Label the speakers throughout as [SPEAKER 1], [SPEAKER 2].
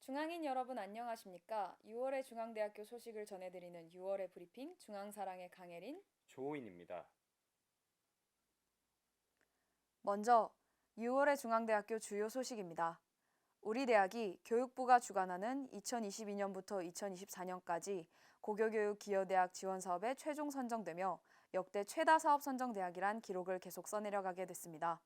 [SPEAKER 1] 중앙인 여러분 안녕하십니까? 6월의 중앙대학교 소식을 전해드리는 6월의 브리핑 중앙사랑의 강혜린.
[SPEAKER 2] 조인입니다.
[SPEAKER 1] 먼저 6월의 중앙대학교 주요 소식입니다. 우리 대학이 교육부가 주관하는 2022년부터 2024년까지 고교교육 기여대학 지원 사업에 최종 선정되며 역대 최다 사업 선정대학이란 기록을 계속 써내려가게 됐습니다.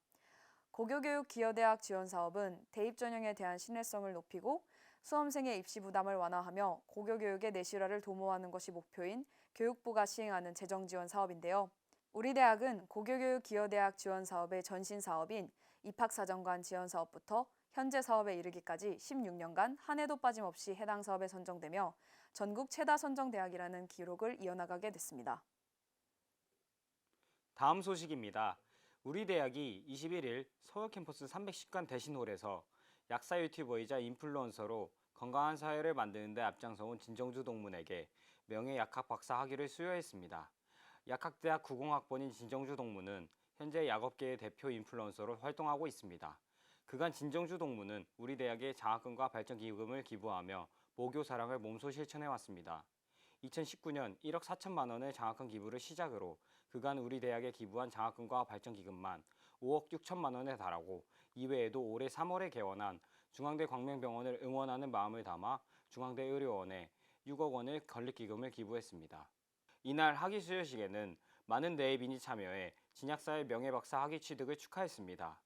[SPEAKER 1] 고교교육 기여대학 지원 사업은 대입 전형에 대한 신뢰성을 높이고 수험생의 입시 부담을 완화하며 고교교육의 내실화를 도모하는 것이 목표인 교육부가 시행하는 재정 지원 사업인데요. 우리 대학은 고교교육 기여대학 지원 사업의 전신 사업인 입학사정관 지원 사업부터 현재 사업에 이르기까지 16년간 한 해도 빠짐없이 해당 사업에 선정되며 전국 최다 선정대학이라는 기록을 이어나가게 됐습니다.
[SPEAKER 2] 다음 소식입니다. 우리 대학이 21일 서울 캠퍼스 310관 대신홀에서 약사 유튜버이자 인플루언서로 건강한 사회를 만드는 데 앞장서온 진정주 동문에게 명예 약학 박사 학위를 수여했습니다. 약학대학 90학번인 진정주 동문은 현재 약업계의 대표 인플루언서로 활동하고 있습니다. 그간 진정주 동문은 우리 대학의 장학금과 발전기금을 기부하며 모교 사랑을 몸소 실천해왔습니다. 2019년 1억 4천만 원의 장학금 기부를 시작으로 그간 우리 대학에 기부한 장학금과 발전기금만 5억 6천만 원에 달하고 이외에도 올해 3월에 개원한 중앙대 광명병원을 응원하는 마음을 담아 중앙대 의료원에 6억 원의 건립기금을 기부했습니다. 이날 학위 수여식에는 많은 대외인이 참여해 진약사의 명예박사 학위 취득을 축하했습니다.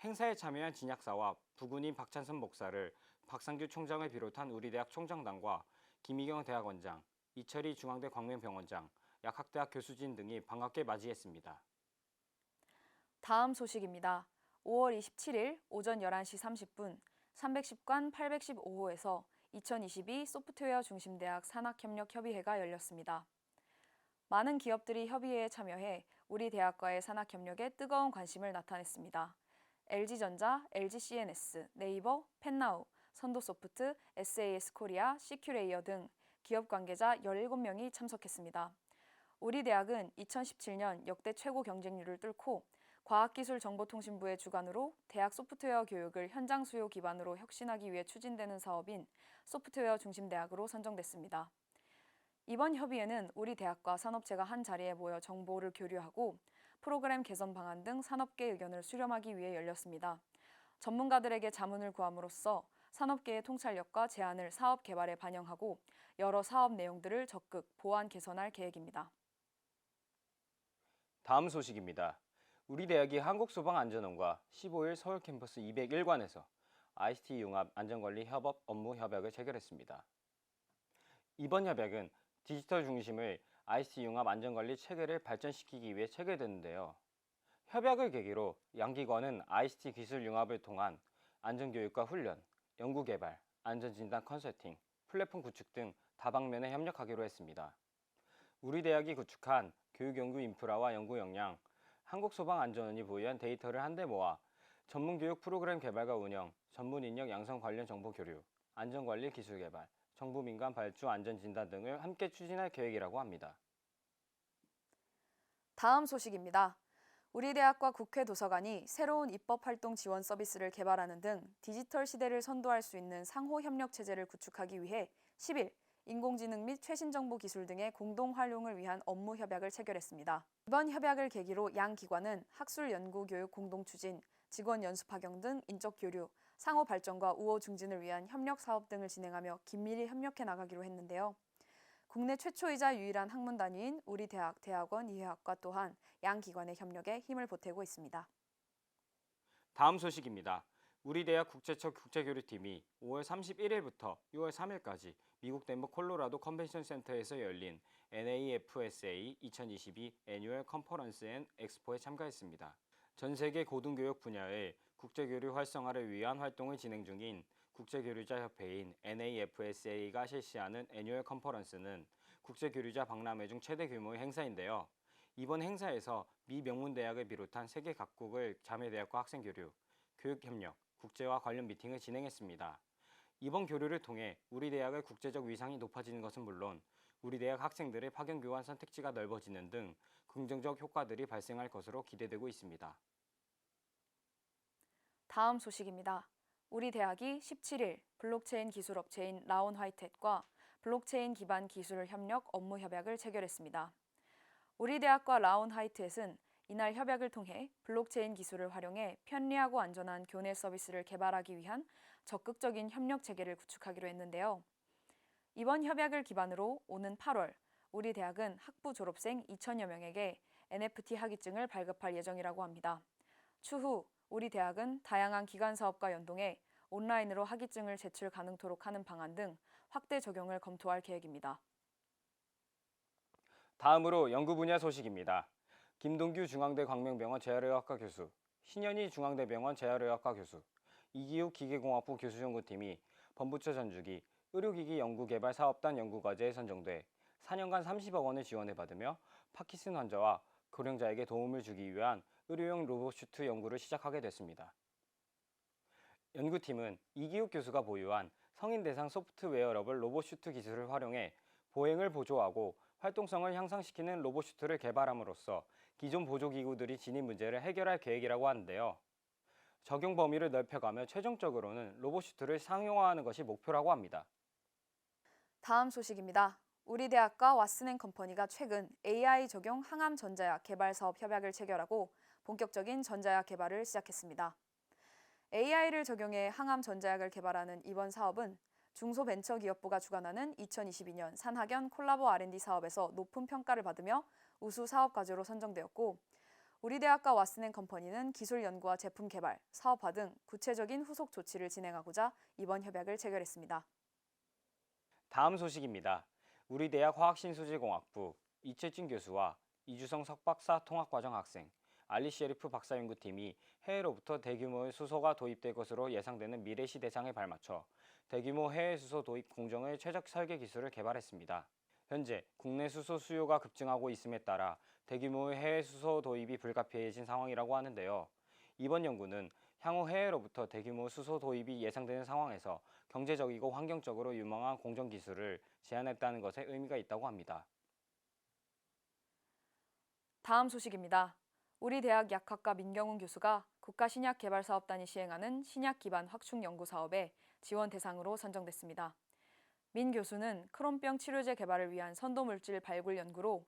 [SPEAKER 2] 행사에 참여한 진약사와 부군인 박찬선 목사를 박상규 총장을 비롯한 우리 대학 총장단과 김희경 대학원장, 이철희 중앙대 광명병원장, 약학대학 교수진 등이 반갑게 맞이했습니다.
[SPEAKER 1] 다음 소식입니다. 5월 27일 오전 11시 30분 310관 815호에서 2022 소프트웨어 중심대학 산학협력협의회가 열렸습니다. 많은 기업들이 협의회에 참여해 우리 대학과의 산학협력에 뜨거운 관심을 나타냈습니다. LG전자, LGCNS, 네이버, 펜나우, 선도소프트, SAS 코리아, CQ레이어 등 기업 관계자 17명이 참석했습니다. 우리 대학은 2017년 역대 최고 경쟁률을 뚫고 과학기술정보통신부의 주관으로 대학 소프트웨어 교육을 현장 수요 기반으로 혁신하기 위해 추진되는 사업인 소프트웨어 중심대학으로 선정됐습니다. 이번 협의회는 우리 대학과 산업체가 한 자리에 모여 정보를 교류하고 프로그램 개선 방안 등 산업계 의견을 수렴하기 위해 열렸습니다. 전문가들에게 자문을 구함으로써 산업계의 통찰력과 제안을 사업 개발에 반영하고 여러 사업 내용들을 적극 보완 개선할 계획입니다.
[SPEAKER 2] 다음 소식입니다. 우리 대학이 한국소방안전원과 15일 서울 캠퍼스 201관에서 ICT 융합 안전관리 협업 업무 협약을 체결했습니다. 이번 협약은 디지털 중심의 ICT 융합 안전관리 체계를 발전시키기 위해 체결됐는데요. 협약을 계기로 양 기관은 ICT 기술 융합을 통한 안전교육과 훈련, 연구개발, 안전진단 컨설팅, 플랫폼 구축 등 다방면에 협력하기로 했습니다. 우리 대학이 구축한 교육연구 인프라와 연구 역량, 한국소방안전원이 보유한 데이터를 한데 모아 전문교육 프로그램 개발과 운영, 전문인력 양성 관련 정보 교류, 안전관리 기술 개발, 정부 민간 발주 안전진단 등을 함께 추진할 계획이라고 합니다.
[SPEAKER 1] 다음 소식입니다. 우리 대학과 국회 도서관이 새로운 입법활동 지원 서비스를 개발하는 등 디지털 시대를 선도할 수 있는 상호 협력 체제를 구축하기 위해 10일 인공지능 및 최신 정보 기술 등의 공동 활용을 위한 업무 협약을 체결했습니다. 이번 협약을 계기로 양 기관은 학술 연구 교육 공동 추진, 직원 연수 파견 등 인적 교류, 상호 발전과 우호 증진을 위한 협력 사업 등을 진행하며 긴밀히 협력해 나가기로 했는데요. 국내 최초이자 유일한 학문 단위인 우리 대학 대학원 이해학과 또한 양 기관의 협력에 힘을 보태고 있습니다.
[SPEAKER 2] 다음 소식입니다. 우리 대학 국제처 국제교류팀이 5월 31일부터 6월 3일까지 미국 덴버 콜로라도 컨벤션 센터에서 열린 NAFSA 2022 애뉴얼 컨퍼런스 앤 엑스포에 참가했습니다. 전 세계 고등교육 분야의 국제교류 활성화를 위한 활동을 진행 중인 국제교류자 협회인 NAFSA가 실시하는 애뉴얼 컨퍼런스는 국제교류자 박람회 중 최대 규모의 행사인데요. 이번 행사에서 미 명문대학을 비롯한 세계 각국의 자매대학과 학생교류, 교육협력, 국제화 관련 미팅을 진행했습니다. 이번 교류를 통해 우리 대학의 국제적 위상이 높아지는 것은 물론 우리 대학 학생들의 파견 교환 선택지가 넓어지는 등 긍정적 효과들이 발생할 것으로 기대되고 있습니다.
[SPEAKER 1] 다음 소식입니다. 우리 대학이 17일 블록체인 기술 업체인 라온 화이트햇과 블록체인 기반 기술 협력 업무 협약을 체결했습니다. 우리 대학과 라온 화이트햇은 이날 협약을 통해 블록체인 기술을 활용해 편리하고 안전한 교내 서비스를 개발하기 위한 적극적인 협력 체계를 구축하기로 했는데요. 이번 협약을 기반으로 오는 8월 우리 대학은 학부 졸업생 2천여 명에게 NFT 학위증을 발급할 예정이라고 합니다. 추후 우리 대학은 다양한 기관 사업과 연동해 온라인으로 학위증을 제출 가능토록 하는 방안 등 확대 적용을 검토할 계획입니다.
[SPEAKER 2] 다음으로 연구 분야 소식입니다. 김동규 중앙대 광명병원 재활의학과 교수, 신현희 중앙대병원 재활의학과 교수, 이기욱 기계공학부 교수연구팀이 범부처 전주기 의료기기 연구개발 사업단 연구과제에 선정돼 4년간 30억 원을 지원을 받으며 파킨슨 환자와 고령자에게 도움을 주기 위한 의료용 로봇슈트 연구를 시작하게 됐습니다. 연구팀은 이기욱 교수가 보유한 성인 대상 소프트 웨어러블 로봇슈트 기술을 활용해 보행을 보조하고 활동성을 향상시키는 로봇슈트를 개발함으로써 기존 보조기구들이 지닌 문제를 해결할 계획이라고 하는데요. 적용 범위를 넓혀가며 최종적으로는 로봇슈트를 상용화하는 것이 목표라고 합니다.
[SPEAKER 1] 다음 소식입니다. 우리 대학과 왓슨앤컴퍼니가 최근 AI 적용 항암 전자약 개발 사업 협약을 체결하고 본격적인 전자약 개발을 시작했습니다. AI를 적용해 항암 전자약을 개발하는 이번 사업은 중소벤처기업부가 주관하는 2022년 산학연 콜라보 R&D 사업에서 높은 평가를 받으며 우수 사업 과제로 선정되었고, 우리 대학과 왓슨앤컴퍼니는 기술 연구와 제품 개발, 사업화 등 구체적인 후속 조치를 진행하고자 이번 협약을 체결했습니다.
[SPEAKER 2] 다음 소식입니다. 우리 대학 화학신소재공학부 이채진 교수와 이주성 석박사 통합과정 학생, 알리셰리프 박사연구팀이 해외로부터 대규모의 수소가 도입될 것으로 예상되는 미래시 대상에 발맞춰 대규모 해외 수소 도입 공정의 최적 설계 기술을 개발했습니다. 현재 국내 수소 수요가 급증하고 있음에 따라 대규모의 해외 수소 도입이 불가피해진 상황이라고 하는데요. 이번 연구는 향후 해외로부터 대규모 수소 도입이 예상되는 상황에서 경제적이고 환경적으로 유망한 공정 기술을 제안했다는 것에 의미가 있다고 합니다.
[SPEAKER 1] 다음 소식입니다. 우리 대학 약학과 민경훈 교수가 국가신약개발사업단이 시행하는 신약 기반 확충 연구 사업의 지원 대상으로 선정됐습니다. 민 교수는 크론병 치료제 개발을 위한 선도물질 발굴 연구로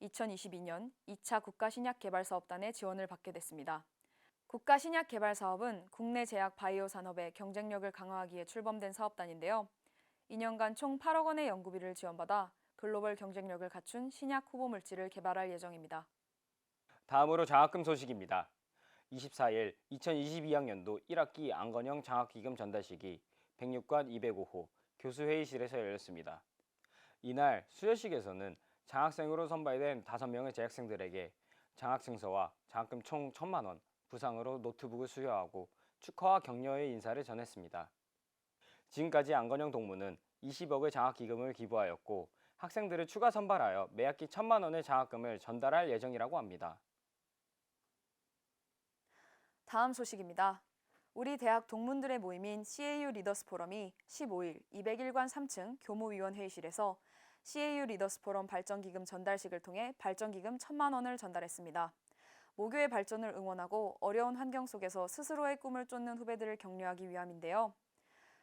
[SPEAKER 1] 2022년 2차 국가신약개발사업단의 지원을 받게 됐습니다. 국가신약개발사업은 국내 제약 바이오 산업의 경쟁력을 강화하기에 출범된 사업단인데요. 2년간 총 8억 원의 연구비를 지원받아 글로벌 경쟁력을 갖춘 신약 후보 물질을 개발할 예정입니다.
[SPEAKER 2] 다음으로 장학금 소식입니다. 24일 2022학년도 1학기 안건영 장학기금 전달식이 106관 205호 교수회의실에서 열렸습니다. 이날 수여식에서는 장학생으로 선발된 5명의 재학생들에게 장학증서와 장학금 총 1,000만 원, 부상으로 노트북을 수여하고 축하와 격려의 인사를 전했습니다. 지금까지 안건영 동무는 20억의 장학기금을 기부하였고 학생들을 추가 선발하여 매학기 1,000만 원의 장학금을 전달할 예정이라고 합니다.
[SPEAKER 1] 다음 소식입니다. 우리 대학 동문들의 모임인 CAU 리더스 포럼이 15일 201관 3층 교무위원 회의실에서 CAU 리더스 포럼 발전기금 전달식을 통해 발전기금 1,000만 원을 전달했습니다. 모교의 발전을 응원하고 어려운 환경 속에서 스스로의 꿈을 쫓는 후배들을 격려하기 위함인데요.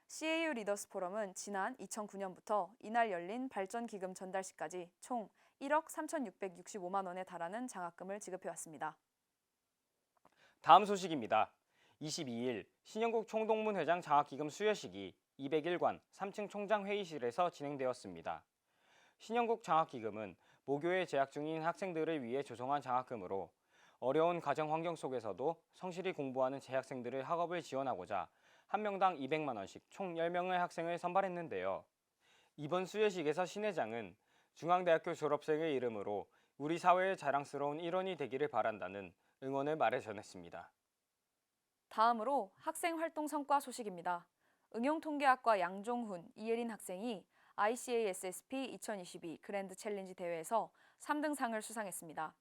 [SPEAKER 1] CAU 리더스 포럼은 지난 2009년부터 이날 열린 발전기금 전달식까지 총 1억 3,665만 원에 달하는 장학금을 지급해왔습니다.
[SPEAKER 2] 다음 소식입니다. 22일 신영국 총동문회장 장학기금 수여식이 201관 3층 총장회의실에서 진행되었습니다. 신영국 장학기금은 모교에 재학 중인 학생들을 위해 조성한 장학금으로 어려운 가정 환경 속에서도 성실히 공부하는 재학생들의 학업을 지원하고자 한 명당 200만 원씩 총 10명의 학생을 선발했는데요. 이번 수여식에서 신 회장은 중앙대학교 졸업생의 이름으로 우리 사회의 자랑스러운 일원이 되기를 바란다는 응원의 말을 전했습니다.
[SPEAKER 1] 다음으로 학생활동 성과 소식입니다. 응용통계학과 양종훈, 이예린 학생이 ICASSP 2022 그랜드 챌린지 대회에서 3등상을 수상했습니다.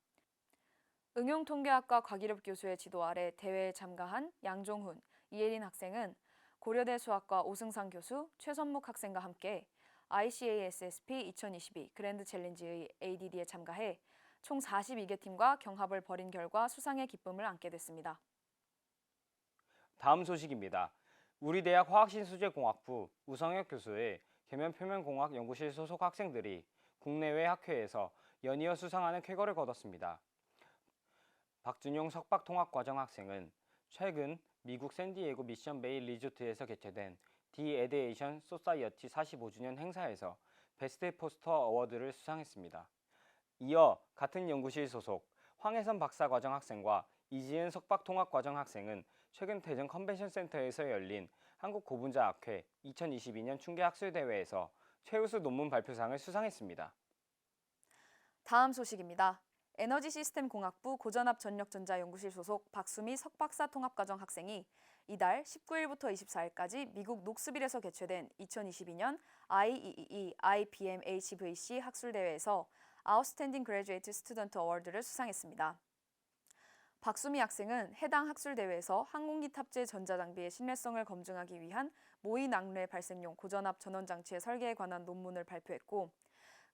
[SPEAKER 1] 응용통계학과 곽일엽 교수의 지도 아래 대회에 참가한 양종훈, 이예린 학생은 고려대 수학과 오승상 교수, 최선묵 학생과 함께 ICASSP 2022 그랜드 챌린지의 ADD에 참가해 총 42개 팀과 경합을 벌인 결과 수상의 기쁨을 안게 됐습니다.
[SPEAKER 2] 다음 소식입니다. 우리 대학 화학신수제공학부 우성혁 교수의 계면표면공학 연구실 소속 학생들이 국내외 학회에서 연이어 수상하는 쾌거를 거뒀습니다. 박준용 석박통합과정 학생은 최근 미국 샌디에고 미션베이 리조트에서 개최된 디 에데에이션 소사이어티 45주년 행사에서 베스트 포스터 어워드를 수상했습니다. 이어 같은 연구실 소속 황혜선 박사과정 학생과 이지은 석박통합과정 학생은 최근 대전 컨벤션센터에서 열린 한국고분자학회 2022년 충계학술대회에서 최우수 논문 발표상을 수상했습니다.
[SPEAKER 1] 다음 소식입니다. 에너지시스템공학부 고전압전력전자연구실 소속 박수미 석박사 통합과정 학생이 이달 19일부터 24일까지 미국 녹스빌에서 개최된 2022년 IEEE IBM HVC 학술대회에서 아웃스탠딩 그래주에이트 스튜던트 어워드를 수상했습니다. 박수미 학생은 해당 학술대회에서 항공기 탑재 전자장비의 신뢰성을 검증하기 위한 모의낙뢰 발생용 고전압 전원장치의 설계에 관한 논문을 발표했고,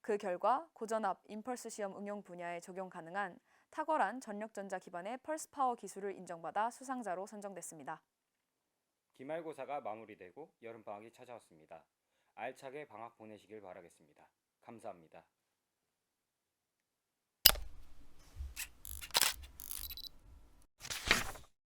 [SPEAKER 1] 그 결과 고전압 임펄스 시험 응용 분야에 적용 가능한 탁월한 전력전자 기반의 펄스 파워 기술을 인정받아 수상자로 선정됐습니다.
[SPEAKER 2] 기말고사가 마무리되고 여름방학이 찾아왔습니다. 알차게 방학 보내시길 바라겠습니다. 감사합니다.